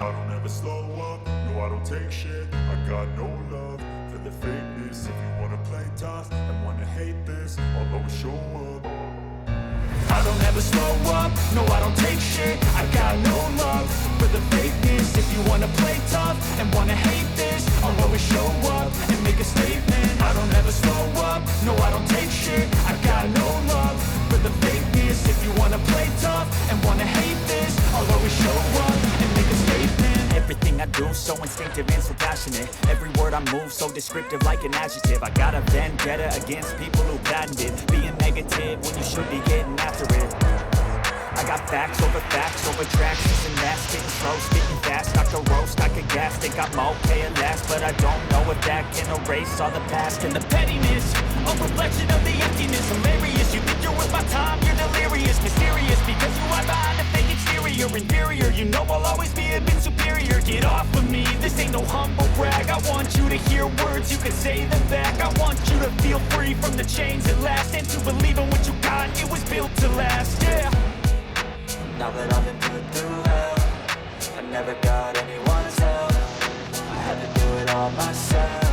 I don't ever slow up, no I don't take shit. I got no love for the fakeness. If you wanna play tough and wanna hate this, I'll always show up. I don't ever slow up, no I don't take shit. I got no love for the fakeness. If you wanna play tough and wanna hate this, I'll always show up and make a statement. I don't ever slow up, no I don't take shit. I got no love for the fakeness. If you wanna play tough and wanna hate this, I'll always show up and make a statement. Everything I do so instinctive and so passionate. Every word I move so descriptive like an adjective. I got a vendetta against people who patented being negative when you should be getting after it. I got facts over tracks, this and that, spitting slow, spitting fast, I could roast, I could gas, think I'm okay at last, but I don't know if that can erase all the past and the pettiness, a reflection of the emptiness, hilarious, you think you're worth my time, you're delirious, mysterious, because you are behind a fake exterior, inferior, you know I'll always be a bit superior, get off of me, this ain't no humble brag, I want you to hear words, you can say them back, I want you to feel free from the chains at last, and to believe in what you got, it was built to last, yeah. Now that I've been put through hell, I never got anyone's help. I had to do it all myself.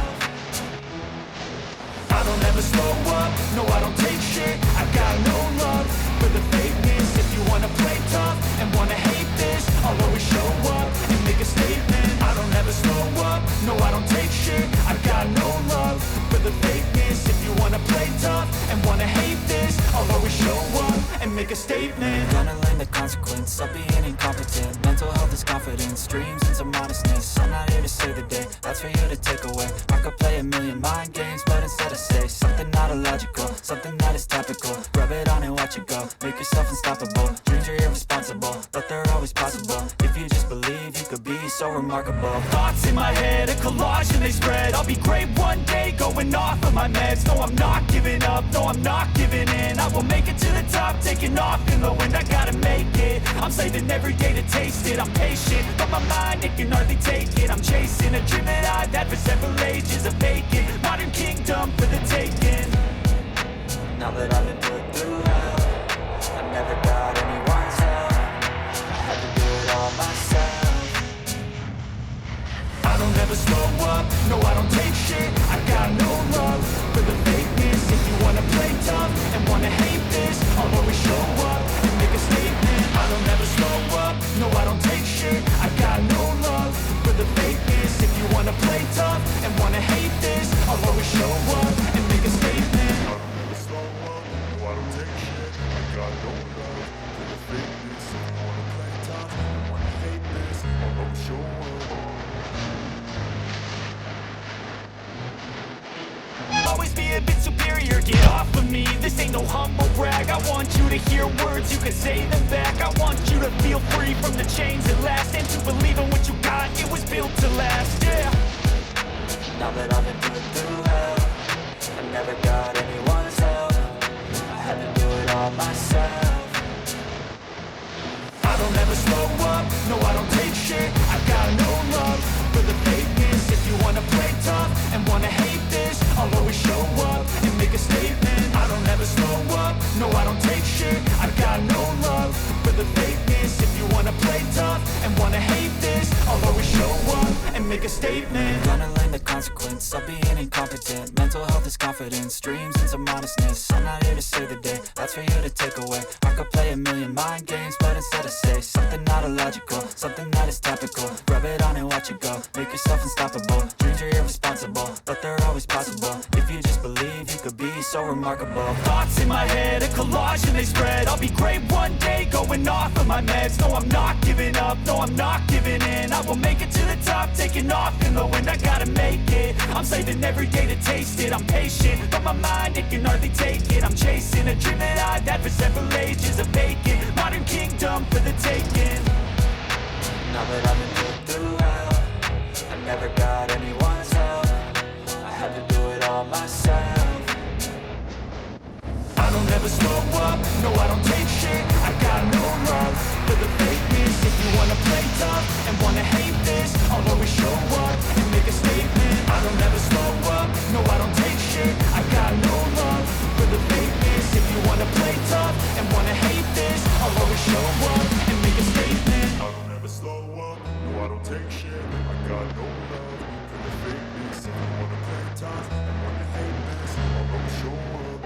I don't ever slow up, no I don't take shit. I got no love for the fakeness. If you wanna play tough and wanna hate this, I'll always show up and make a statement. I don't ever slow up, no I don't take shit. I got no love for the fakeness. If you wanna play tough and wanna hate this, I'll always show up and make a statement. Gonna learn the consequence of being incompetent. Mental health is confidence, dreams and some modestness. I'm not here to save the day, that's for you to take away. I could play a million mind games, but instead I say something not illogical, something that is topical. Rub it on and watch it go, make yourself unstoppable. Dreams are irresponsible, but they're always possible. If you just believe, you could be so remarkable. Thoughts in my head, a collage and they spread. I'll be great one day, going off of my meds. No, I'm not giving up, no, I'm not giving in. I will make it to the top, taking off in the wind. I gotta make it, I'm saving every day to taste it. I'm patient, but my mind, it can hardly take it. I'm chasing a dream that I've had for several ages. A vacant, modern kingdom for the taking. Now that I've been put through hell, I never got anyone's help. I had to do it all myself. I don't ever slow up, no I don't take shit. I got no love for the fakeness. If you wanna play tough and wanna hate this, I'll always show up and make a statement. I don't ever slow up, no I don't take shit. I got no love for the fakeness. If you wanna play tough and wanna hate this, I'll always show up and make a statement. I don't ever slow up, no I don't take shit. I got no love for the fakeness. If you wanna play tough and wanna hate this, I'll always show up. Always be a bit superior, get off of me. This ain't no humble brag. I want you to hear words, you can say them back. I want you to feel free from the chains at last, and to believe in what you got, it was built to last, yeah. Now that I've been put through hell, I never got anyone's help. I had to do it all myself. I don't ever slow up, no I don't take shit. I got no love for the fakeness. If you wanna play tough and wanna hate this, I'll always show up and make a statement. I don't ever slow up, no I don't take shit. I got no love for the fakeness. If you wanna play tough and wanna hate this, I'll always show up and make a statement. Gonna learn the consequence of being incompetent. Mental health is confidence, dreams and some modestness. I'm not here to save the day, that's for you to take away. I could play a million mind games, but instead I say something not illogical, something that is topical. Rub it on and watch it go, make yourself unstoppable. Dreams are irresponsible, but they're always possible. If you just believe, you could be so remarkable. Thoughts in my head, a collage and they spread. I'll be great one day, going off of my meds. No, I'm not giving up, no, I'm not giving in. I will make it to the top, taking off in the wind. I gotta make it, I'm saving every day to taste it. I'm patient, but my mind, it can hardly take it. I'm chasing a dream that I've had for several ages. A vacant, modern kingdom for the taking. Now that I've been put through hell, I never got anyone's help. I had to do it all myself. I don't ever slow up, no I don't take shit. I got no love for the fakeness. If you wanna play tough and wanna hate this, I'll always show up and make a statement. I don't ever slow up, no I don't take shit. I got no love for the fakeness. If you wanna play tough and wanna hate this, I'll always show up and make a statement. I don't ever slow up. no I don't take shit. I got no love for the fakeness. If you wanna play tough and wanna hate this, I'll always show up.